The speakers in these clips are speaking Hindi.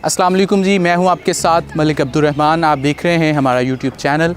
अस्सलाम वालेकुम जी, मैं हूं आपके साथ मलिक अब्दुर्रहमान। आप देख रहे हैं हमारा यूट्यूब चैनल।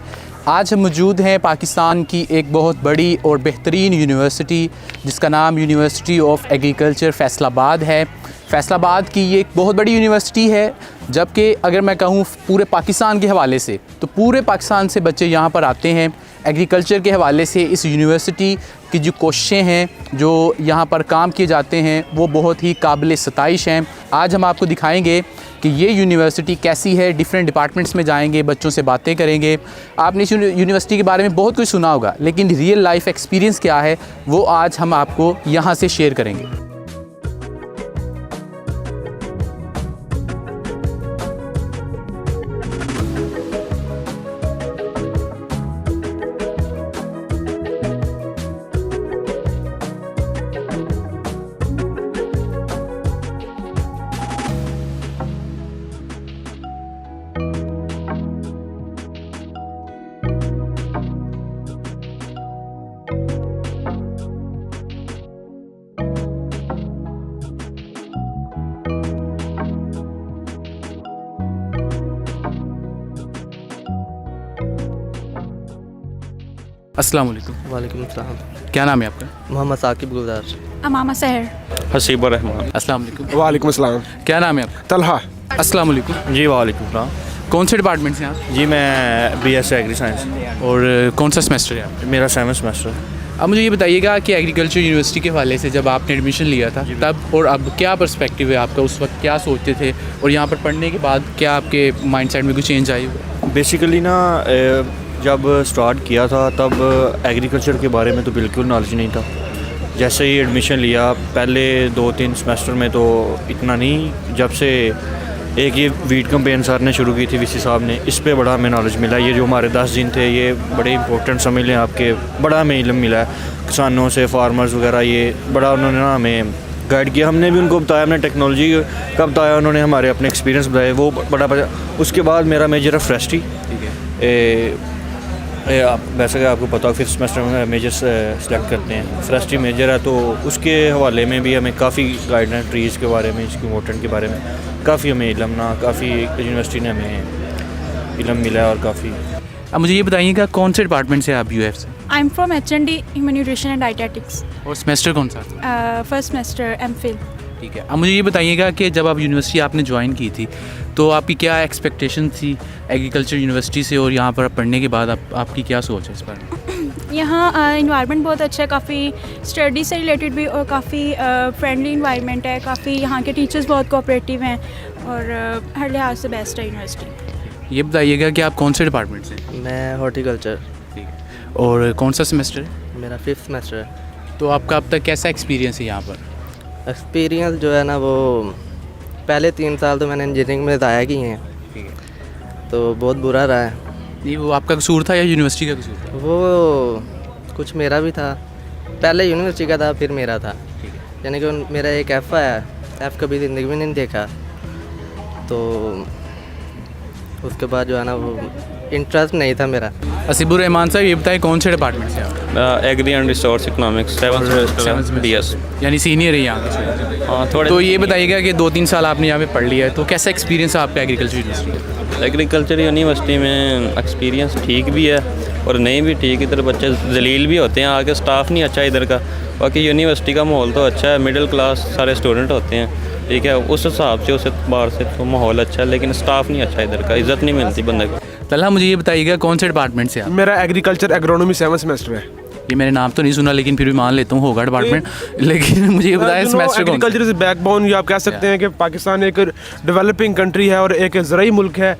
आज हम मौजूद हैं पाकिस्तान की एक बहुत बड़ी और बेहतरीन यूनिवर्सिटी जिसका नाम यूनिवर्सिटी ऑफ एग्रीकल्चर फैसलाबाद है। फैसलाबाद की ये एक बहुत बड़ी यूनिवर्सिटी है, जबकि अगर मैं कहूँ पूरे पाकिस्तान के हवाले से तो पूरे पाकिस्तान से बच्चे यहाँ पर आते हैं। एग्रीकल्चर के हवाले से इस यूनिवर्सिटी की जो कोशिशें हैं, जो यहाँ पर काम किए जाते हैं, वो बहुत ही काबिल सताइश हैं। आज हम आपको दिखाएंगे कि ये यूनिवर्सिटी कैसी है। डिफरेंट डिपार्टमेंट्स में जाएंगे, बच्चों से बातें करेंगे। आपने इस यूनिवर्सिटी के बारे में बहुत कुछ सुना होगा, लेकिन रियल लाइफ एक्सपीरियंस क्या है वो आज हम आपको यहाँ से शेयर करेंगे। अस्सलाम वालेकुम। वालेकुम अस्सलाम। क्या नाम है आपका? मोहम्मद साकिब गुलजार। अमामा सहर। हसीबुर रहमान। अस्सलाम वालेकुम। वालेकुम अस्सलाम। क्या नाम है आपका? तलहा। अस्सलाम वालेकुम। जी वालेकुम सलाम। कौन से डिपार्टमेंट से हैं आप? जी मैं BS एग्री साइंस, और कौन सा सेमेस्टर है आप? मेरा 7th सेमेस्टर। अब मुझे ये बताइएगा कि एग्रीकल्चर यूनिवर्सिटी के हवाले से जब आपने एडमिशन लिया था तब और अब क्या पर्सपेक्टिव है आपका? उस वक्त क्या सोचते थे और यहाँ पर पढ़ने के बाद क्या आपके माइंडसेट में कुछ चेंज आई? बेसिकली ना जब स्टार्ट किया था तब एग्रीकल्चर के बारे में तो बिल्कुल नॉलेज नहीं था। जैसे ही एडमिशन लिया पहले 2-3 सेमेस्टर में तो इतना नहीं, जब से एक ये वीट कैंपेन सर ने शुरू की थी VC साहब ने, इस पे बड़ा हमें नॉलेज मिला। ये जो हमारे 10 दिन थे ये बड़े इंपॉर्टेंट समझ लें आपके, बड़ा हमें इल्म मिला है किसानों से, फार्मर्स वगैरह, ये बड़ा उन्होंने ना हमें गाइड किया। हमने भी उनको बताया, हमने टेक्नोलॉजी का बताया, उन्होंने हमारे अपने एक्सपीरियंस बताए, वो बड़ा। उसके बाद मेरा मेजर है फॉरेस्ट्री। आप वैसे आपको पता हो फिर सेमेस्टर में मेजर सेलेक्ट करते हैं, फॉरेस्ट्री मेजर है, तो उसके हवाले में भी हमें काफ़ी गाइडलाइन ट्रीज़ के बारे में, इसकी इम्पोर्टेंट के बारे में काफ़ी हमें इल्म ना, काफ़ी यूनिवर्सिटी ने हमें इल्म मिला है और काफ़ी। अब मुझे ये बताइएगा कौन से डिपार्टमेंट से आप UF से? I am from HND human nutrition and dietetics. और सेमेस्टर कौन सा? First semester MPhil। ठीक है। अब मुझे ये बताइएगा कि जब आप यूनिवर्सिटी आपने ज्वाइन की थी तो आपकी क्या एक्सपेक्टेशन थी एग्रीकल्चर यूनिवर्सिटी से, और यहाँ पर पढ़ने के बाद आपकी क्या सोच है इस बारे में? यहाँ इन्वायरमेंट बहुत अच्छा है, काफ़ी स्टडी से रिलेटेड भी, और काफ़ी फ्रेंडली इन्वायरमेंट है। काफ़ी यहाँ के टीचर्स बहुत कोऑपरेटिव हैं और हर लिहाज से बेस्ट है यूनिवर्सिटी। ये बताइएगा कि आप कौन से डिपार्टमेंट से? मैं हॉर्टिकल्चर। ठीक है। और कौन सा सेमेस्टर है? मेरा 5th सेमेस्टर है। तो आपका अब तक कैसा एक्सपीरियंस है यहाँ पर? एक्सपीरियंस जो है ना, वो पहले 3 साल तो मैंने इंजीनियरिंग में ज़ाया किए हैं, ठीक है। तो बहुत बुरा रहा है। नहीं, वो आपका कसूर था या यूनिवर्सिटी का कसूर था? वो कुछ मेरा भी था, पहले यूनिवर्सिटी का था फिर मेरा था। ठीक है। यानी कि मेरा एक F आया, F कभी ज़िंदगी में नहीं देखा, तो उसके बाद जो है ना वो इंटरेस्ट नहीं था मेरा। हसीबुर रहमान साहब, ये बताएं कौन से डिपार्टमेंट से आप? Agri and resource economics 7th semester BS। यानी सीनियर है यहाँ के? हाँ थोड़े। तो ये बताइएगा कि 2-3 साल आपने यहाँ पे पढ़ लिया है, तो कैसा एक्सपीरियंस है आपका एग्रीकल्चर यूनिवर्सिटी? एग्रीकल्चर यूनिवर्सिटी में एक्सपीरियंस ठीक भी है और नहीं भी ठीक। इधर बच्चे जलील भी होते हैं, आगे स्टाफ नहीं अच्छा इधर का। बाकी यूनिवर्सिटी का माहौल तो अच्छा है, मिडिल क्लास सारे स्टूडेंट होते हैं, ठीक है, उस हिसाब से, उस एतबार से तो माहौल अच्छा है, लेकिन स्टाफ नहीं अच्छा इधर का, इज़्ज़त नहीं मिलती बंदे को। तलहा, मुझे ये बताइएगा कौन से डिपार्टमेंट से आप? मेरा एग्रीकल्चर एग्रोनॉमी 7th सेमेस्टर है। ये मैंने नाम तो नहीं सुना, लेकिन फिर भी मान लेता हूँ होगा डिपार्टमेंट। लेकिन मुझे ये बताया सेमेस्टर कौन सा? एग्रीकल्चर इज बैकबोन, ये आप कह सकते हैं कि पाकिस्तान एक डेवलपिंग कंट्री है और एक ज़राई मुल्क है,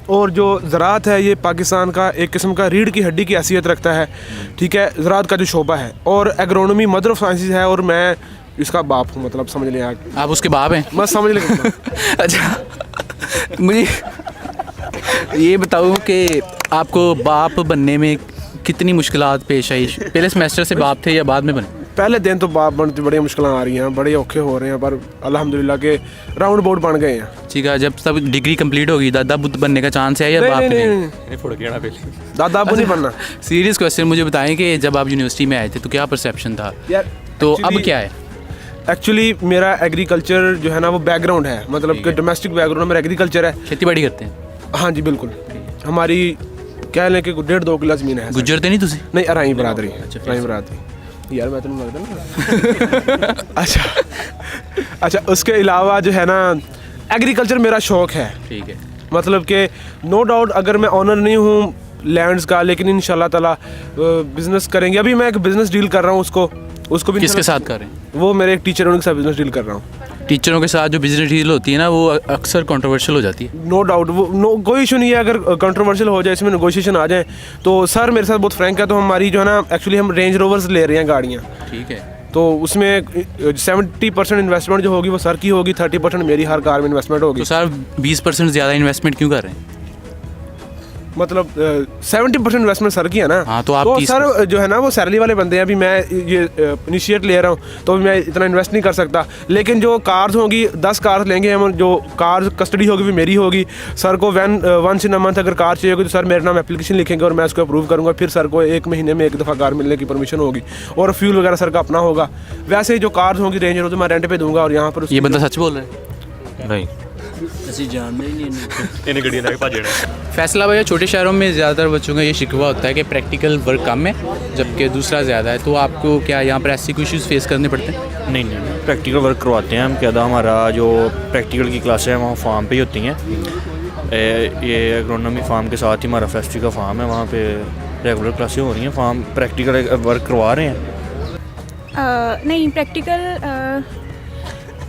और जो ज़राअत है ये पाकिस्तान का एक किस्म का रीढ़ की हड्डी की हैसियत रखता है, ठीक है, ज़राअत का जो शोबा है। और एग्रोनॉमी मदर ऑफ साइंसेज है, और मैं इसका बाप हूँ, मतलब समझ लें आप उसके बाप हैं? मैं समझ लें। अच्छा, मुझे ये बताओ कि आपको बाप बनने में कितनी मुश्किलात पेश आई? पहले सेमेस्टर से बाप थे या बाद में बने? पहले दिन तो बाप बनते बड़ी मुश्किलें आ रही हैं, बड़े औखे हो रहे हैं, पर अल्हम्दुलिल्लाह के राउंड बोर्ड बन गए हैं। ठीक है, जब सब डिग्री कंप्लीट होगी दादा बुद्ध बनने का चांस है या बाप नहीं? दादा अबू नहीं बनना। सीरियस क्वेश्चन, मुझे बताएं कि जब आप यूनिवर्सिटी में आए थे तो क्या परसेप्शन था, यार तो अब क्या है? एक्चुअली मेरा एग्रीकल्चर जो है ना वो बैकग्राउंड है, मतलब कि डोमेस्टिक बैकग्राउंड मेरा एग्रीकल्चर है। खेती बाड़ी करते हैं? हाँ जी बिल्कुल, हमारी कह लें कि 1.5-2 किला ज़मीन है। गुजरते नहीं तुसी? नहीं, अराई बरादरी। अराई बरादरी यार, मैं तो नहीं लगता ना। अच्छा, उसके अलावा जो है ना एग्रीकल्चर मेरा शौक़ है। ठीक है। मतलब कि नो डाउट अगर मैं ऑनर नहीं हूँ लैंड्स का, लेकिन इंशाल्लाह ताला बिज़नेस करेंगे। अभी मैं एक बिज़नेस डील कर रहा हूँ, उसको भी किसके साथ कर रहे हैं? वो मेरे एक टीचर, उनके साथ बिज़नेस डील कर रहा हूँ। टीचरों के साथ जो बिजनेस डील होती है ना वो अक्सर कंट्रोवर्शियल हो जाती है। नो डाउट, वो कोई इशू नहीं है। अगर कंट्रोवर्शियल हो जाए, इसमें नेगोशिएशन आ जाए तो सर मेरे साथ बहुत फ्रैंक है। तो हमारी जो है ना एक्चुअली हम रेंज रोवर्स ले रहे हैं गाड़ियाँ। ठीक है। तो उसमें 70% इन्वेस्टमेंट जो होगी वो सर की होगी, 30% मेरी हर कार में इन्वेस्टमेंट होगी। तो सर 20% ज़्यादा इन्वेस्टमेंट क्यों कर रहे हैं? मतलब 70% इन्वेस्टमेंट सर की है ना। हाँ, तो आप सर जो है ना वो सैलरी वाले बंदे हैं। अभी मैं ये इनिशिएट ले रहा हूँ तो मैं इतना इन्वेस्ट नहीं कर सकता। लेकिन जो कार्स होंगी, 10 कार्स लेंगे हम, जो कार कस्टडी होगी वो मेरी होगी। सर को वंस इन अ मंथ अगर कार चाहिए होगी तो सर मेरे नाम एप्लीकेशन लिखेंगे और मैं उसको अप्रूव करूँगा। फिर सर को 1 महीने में 1 दफ़ा कार मिलने की परमिशन होगी और फ्यूल वगैरह सर का अपना होगा। वैसे ही जो कार्स होंगी रेंज रोवर मैं रेंट पे दूंगा। और यहाँ पर ये बंदा सच बोल रहा है? नहीं, ਅਸੀਂ ਜਾਣਦੇ ਹੀ ਨਹੀਂ इन्हें गड्डियां लैके भज जाना। फैसलाबाद या छोटे शहरों में ज़्यादातर बच्चों का ये शिकवा होता है कि प्रैक्टिकल वर्क कम है जबकि दूसरा ज़्यादा है। तो आपको क्या यहाँ पर ऐसे कोई इश्यूज़ फेस करने पड़ते हैं? नहीं, प्रैक्टिकल वर्क करवाते हैं हम। क्या हमारा जो प्रैक्टिकल की क्लासें हैं वहाँ फार्म पे ही होती हैं। ये एग्रोनॉमी फार्म के साथ ही हमारा फेस्ट्री का फार्म है, वहाँ पे रेगुलर क्लासें हो रही हैं। फार्म प्रैक्टिकल वर्क करवा रहे हैं। नहीं,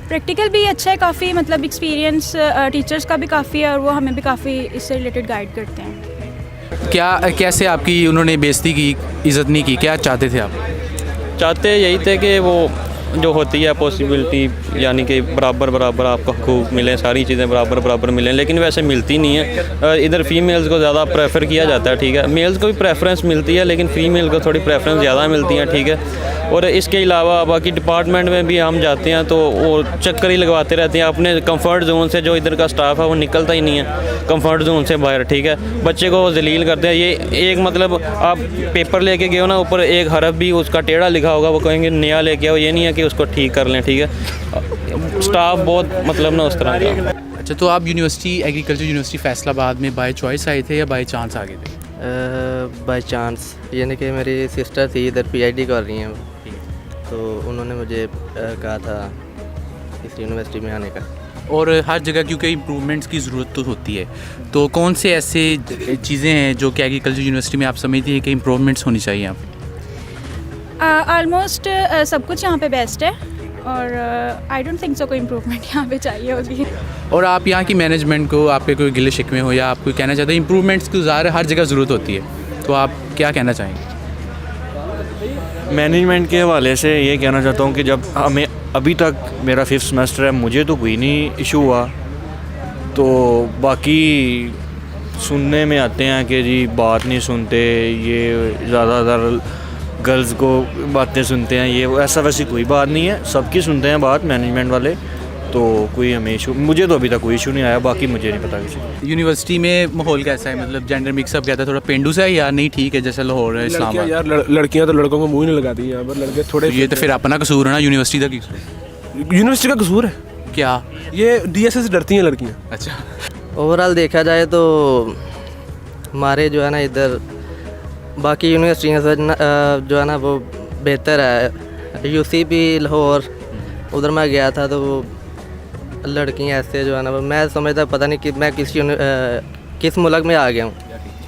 प्रैक्टिकल भी अच्छा है काफ़ी, मतलब एक्सपीरियंस टीचर्स का भी काफ़ी है और वो हमें भी काफ़ी इससे रिलेटेड गाइड करते हैं। क्या कैसे आपकी उन्होंने बेइज्जती की, इज़्ज़त नहीं की? क्या चाहते थे आप? चाहते यही थे कि वो जो होती है पॉसिबिलिटी, यानी कि बराबर आपको हकूक़ मिलें, सारी चीज़ें बराबर मिलें, लेकिन वैसे मिलती नहीं है। इधर फीमेल्स को ज़्यादा प्रेफर किया जाता है। ठीक है, मेल्स को भी प्रेफरेंस मिलती है लेकिन फ़ीमेल को थोड़ी प्रेफरेंस ज़्यादा मिलती है। ठीक है। और इसके अलावा बाकी डिपार्टमेंट में भी हम जाते हैं तो वो चक्कर ही लगवाते रहते हैं अपने कंफर्ट जोन से। जो इधर का स्टाफ है वो निकलता ही नहीं है कंफर्ट जोन से बाहर। ठीक है, बच्चे को जलील करते हैं। ये एक मतलब आप पेपर लेके गए हो ना, ऊपर एक हरफ भी उसका टेढ़ा लिखा होगा, वो कहेंगे नया लेके आओ। ये नहीं है कि उसको ठीक कर लें। ठीक है, स्टाफ बहुत मतलब ना उस तरह का। अच्छा, तो आप यूनिवर्सिटी एग्रीकल्चर यूनिवर्सिटी फैसलाबाद में बाय चॉइस आए थे या बाय चांस आ गए थे? बाय चांस, यानी कि मेरी सिस्टर थी इधर PhD कर रही हैं, तो उन्होंने मुझे कहा था इस यूनिवर्सिटी में आने का। और हर जगह क्योंकि इम्प्रूवमेंट्स की ज़रूरत तो होती है, तो कौन से ऐसे चीज़ें हैं जो कि एग्रीकल्चर यूनिवर्सिटी में आप समझती हैं कि इम्प्रूवमेंट्स होनी चाहिए यहाँ पे? ऑलमोस्ट सब कुछ यहाँ पे बेस्ट है और आई डोंट थिंक सो कोई इम्प्रूवमेंट यहाँ पे चाहिए होगी। और आप यहाँ की मैनेजमेंट को, आपके कोई गिले शिकवे हो या आप कोई कहना चाहते हैं इम्प्रूवमेंट्स की हर जगह ज़रूरत होती है, तो आप क्या कहना चाहेंगे? मैनेजमेंट के हवाले से ये कहना चाहता हूँ कि जब हमें अभी तक मेरा 5th सेमेस्टर है, मुझे तो कोई नहीं इशू हुआ। तो बाकी सुनने में आते हैं कि जी बात नहीं सुनते, ये ज़्यादातर गर्ल्स को बातें सुनते हैं। ये ऐसा वैसी कोई बात नहीं है, सबकी सुनते हैं बात मैनेजमेंट वाले। तो कोई हमें इशू, मुझे तो अभी तक कोई इशू नहीं आया, बाकी मुझे नहीं पता किसी। यूनिवर्सिटी में माहौल कैसा है, मतलब जेंडर मिक्सअप कहता है थोड़ा पेंडू सा है या नहीं ठीक है जैसे लाहौर है इस्लामाबाद? यार लड़कियां तो लड़कों को मुंह नहीं लगाती हैं यहाँ पर, लड़के थोड़े। ये तो फिर अपना कसूर है ना, यूनिवर्सिटी का कसूर? यूनिवर्सिटी का कसूर है क्या? ये DSA से डरती हैं लड़कियाँ। अच्छा, ओवरऑल देखा जाए तो हमारे जो है ना इधर बाकी यूनिवर्सिटियों से जो है ना वो बेहतर है। UCP लाहौर उधर मैं गया था तो वो लड़कियाँ ऐसे जो है ना, मैं समझता पता नहीं कि मैं किस मुल्क में आ गया हूँ।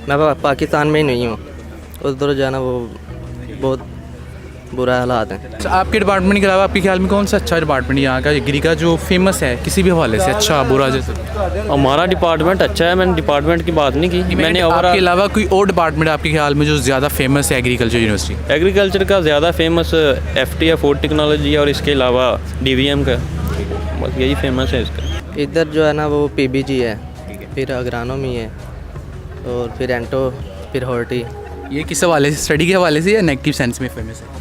मैं पाकिस्तान में ही नहीं हूँ, उधर जो है ना वो बहुत बुरा हालात हैं। अच्छा, आपके डिपार्टमेंट के अलावा आपके ख्याल में कौन सा अच्छा डिपार्टमेंट यहाँ का एग्री का जो फेमस है किसी भी हवाले से, अच्छा बुरा जैसे? हमारा डिपार्टमेंट अच्छा है, मैंने डिपार्टमेंट की बात नहीं की। मैंने आपके अलावा कोई और डिपार्टमेंट आपके ख्याल में जो ज़्यादा फेमस है एग्रीकल्चर यूनिवर्सिटी? एग्रीकल्चर का ज़्यादा फेमस FT है, फूड टेक्नोलॉजी है, और इसके अलावा DVM का, बस यही फेमस है इसका। इधर जो है ना वो PBG है, फिर अग्रानोमी है, और फिर एंटो, फिर हॉर्टी। ये किस हवाले से, स्टडी के हवाले से या नेगेटिव सेंस में फेमस है?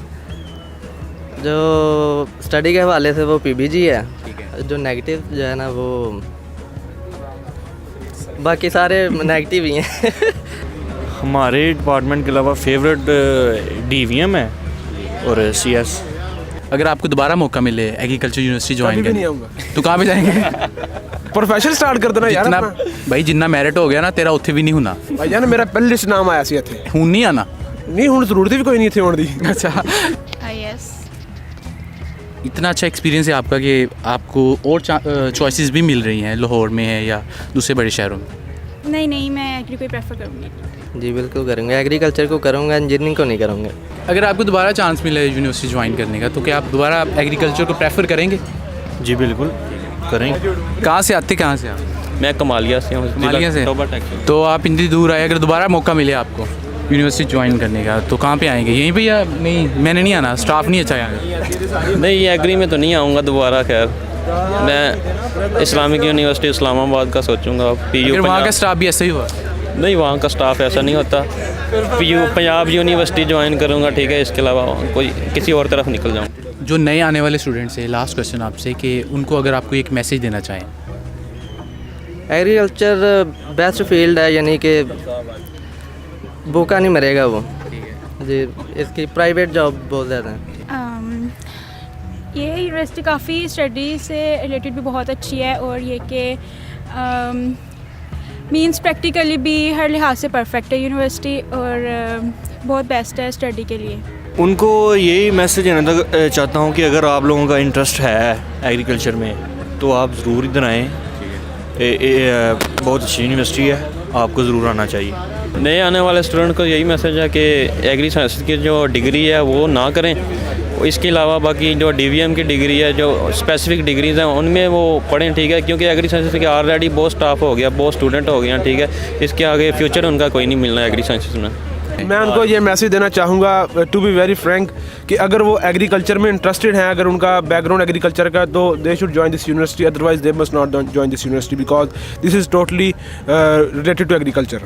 जो स्टडी के हवाले से वो PBG है, जो नेगेटिव जो है ना वो बाकी सारे नेगेटिव ही हैं। हमारे डिपार्टमेंट के अलावा फेवरेट DVM है और CS। अगर आपको दोबारा मौका मिले एग्रीकल्चर यूनिवर्सिटी ज्वाइन कभी भी नहीं करने आऊँगा। तो कहाँ पे जाएंगे? प्रोफेशन स्टार्ट कर देना यार जितना अपना। भाई जितना मैरिट हो गया ना तेरा उत्थे भी नहीं होना, भाई जान मेरा पहले लिस्ट नाम आया सी इत्थे हूँ नहीं आना। नहीं हुण जरूरत भी कोई नहीं इत्थे होने दी। अच्छा, यस। इतना अच्छा एक्सपीरियंस है आपका कि आपको और चॉइसेस भी मिल रही हैं, लाहौर में है या दूसरे बड़े शहरों में? नहीं, मैं एग्री को ही प्रेफर करूँगी। जी बिल्कुल करूँगा, एग्रीकल्चर को करूँगा, इंजीनियरिंग को नहीं करूँगा। अगर आपको दोबारा चांस मिले यूनिवर्सिटी ज्वाइन करने का तो क्या आप दोबारा एग्रीकल्चर को प्रेफर करेंगे? जी बिल्कुल करेंगे। कहाँ से आते, कहाँ से आप? मैं कमालिया से हूँ, कमालिया से? Toba taxi. तो आप इतनी दूर आए, अगर दोबारा मौका मिले आपको यूनिवर्सिटी ज्वाइन करने का तो कहाँ पे आएंगे? यहीं पे या नहीं मैंने नहीं आना, स्टाफ नहीं अच्छा यहाँ? नहीं, एग्री में तो नहीं आऊँगा दोबारा। खैर मैं इस्लामिक यूनिवर्सिटी इस्लामाबाद का सोचूंगा। अगर वहाँ का स्टाफ भी ऐसा ही हुआ? नहीं, वहाँ का स्टाफ ऐसा नहीं होता। पंजाब यूनिवर्सिटी ज्वाइन करूँगा, ठीक है, इसके अलावा कोई किसी और तरफ निकल जाऊँ। जो नए आने वाले स्टूडेंट्स हैं, लास्ट क्वेश्चन आपसे कि उनको अगर आपको एक मैसेज देना चाहें। एग्रीकल्चर बेस्ट फील्ड है, यानी कि भूखा नहीं मरेगा वो जी। इसकी प्राइवेट जॉब बहुत ज़्यादा है। ये यूनिवर्सिटी काफ़ी स्टडी से रिलेटेड भी बहुत अच्छी है और ये कि मींस प्रैक्टिकली भी हर लिहाज से परफेक्ट है यूनिवर्सिटी और बहुत बेस्ट है स्टडी के लिए। उनको यही मैसेज देना चाहता हूँ कि अगर आप लोगों का इंटरेस्ट है एग्रीकल्चर में तो आप ज़रूर इधर आएँ। बहुत अच्छी यूनिवर्सिटी है, आपको ज़रूर आना चाहिए। नए आने वाले स्टूडेंट को यही मैसेज है कि एग्री साइंस की जो डिग्री है वो ना करें। इसके अलावा बाकी जो DVM की डिग्री है, जो स्पेसिफिक डिग्रीज़ हैं, उनमें वो पढ़ें, ठीक है, क्योंकि एग्री साइंस के ऑलरेडी बहुत स्टाफ हो गया, बहुत स्टूडेंट हो गया, ठीक है। इसके आगे फ्यूचर उनका कोई नहीं मिलना एग्री साइंसिस में। मैं उनको ये मैसेज देना चाहूँगा टू बी वेरी फ्रैंक कि अगर वो एग्रीकल्चर में इंटरेस्टेड हैं, अगर उनका बैकग्राउंड एग्रीकल्चर का, तो they should join this university, otherwise they must not join this university because this is totally related to agriculture,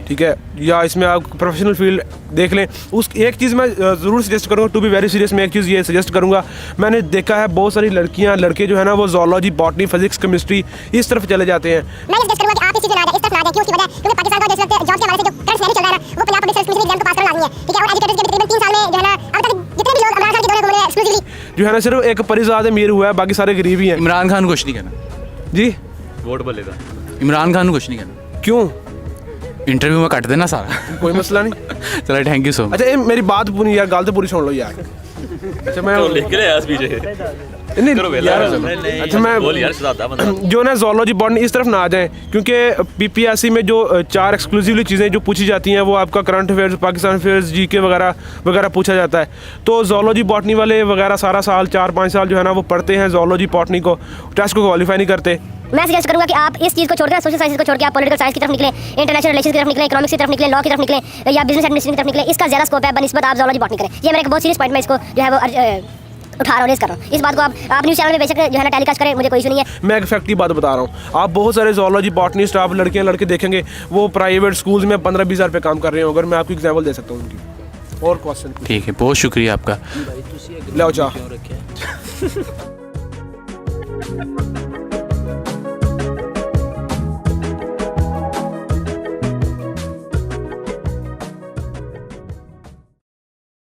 ठीक है। या इसमें आप प्रोफेशनल फील्ड देख लें। उस एक चीज़ मैं ज़रूर सजेस्ट करूँगा, टू बी वेरी सीरियस, मैं एक चीज़ ये सजेस्ट करूँगा, मैंने देखा है बहुत सारी लड़कियाँ लड़के जो है ना वो जोलॉजी, बॉटनी, फिजिक्स, केमिस्ट्री इस तरफ चले जाते हैं। मैं ये सजेस्ट करूंगा कि आप इस चीज़ में ना जाए, इस तरफ ना जाए, क्यों? उसकी वजह क्योंकि पाकिस्तान का जॉब के हवाले से जो करंट सिनेरियो चल रहा है ना, वो पंजाब पब्लिक सर्विस एग्जाम को पास करना लाजमी है, ठीक है। और एजुकेटेड के तकरीबन 3 साल में जो है ना अब तक जितने भी लोग इमरान खान के दौरे घूम रहे हैं एक्सक्लूसिवली जो है ना सिर्फ एक परिजाद अमीर हुआ है, बाकी सारे गरीब ही हैं। इमरान खान को कुछ नहीं कहना जी वोट बोलेगा, इमरान खान को कुछ नहीं कहना। क्यों? इंटरव्यू में काट देना सारा। कोई मसला नहीं। चलो थैंक यू सो मच। अच्छा ये मेरी बात पूरी यार, गल तो पूरी सुन लो यार। अच्छा मैं नहीं यार, अच्छा मैं जो ना जोलॉजी बॉटनी इस तरफ ना आ जाएं, क्योंकि PPSC में जो 4 एक्सक्लूसिवली चीज़ें जो पूछी जाती हैं वो आपका current affairs, Pakistan affairs, GK वगैरह वगैरह पूछा जाता है। तो जोलॉजी बॉटनी वाले वगैरह सारा साल 4-5 साल जो है ना वो पढ़ते हैं जोलॉजी बॉटनी को, टेस्ट को क्वालिफाई नहीं करते। मैं सजेस्ट करूंगा कि आप इस चीज़ को छोड़कर, सोशल साइंस को छोड़ के आप पॉलिटिकल साइंस की तरफ निकलें, इंटरनेशनल रिलेशन की तरफ निकलें, इकोनॉमिक्स की तरफ निकलें, लॉ की तरफ निकलें या बिजनेस एडमिनिस्ट्रेशन की तरफ निकलें। इसका ज़्यादा स्कोप है बनिस्बत आप जोलॉजी बॉटनी करें। ये मेरा एक बहुत सीरियस पॉइंट, मैं इसको जो है वो उठा रहा हूँ, रेस कर रहा हूँ। इस बात को आप न्यूज़ चैनल में बेशक जो है ना टेलीकास्ट करें, मुझे कोई इशू नहीं है। मैं एक फैक्ट की बात बता रहा हूँ, आप बहुत सारे जोलॉजी बॉटनी स्टाफ लड़कियाँ लड़के देखेंगे वो प्राइवेट स्कूल्स में 15-20 हज़ार रुपये काम कर रहे हो। अगर मैं आपको एग्जाम्पल दे सकता हूँ उनकी। और क्वेश्चन? ठीक है, बहुत शुक्रिया आपका। लो चाह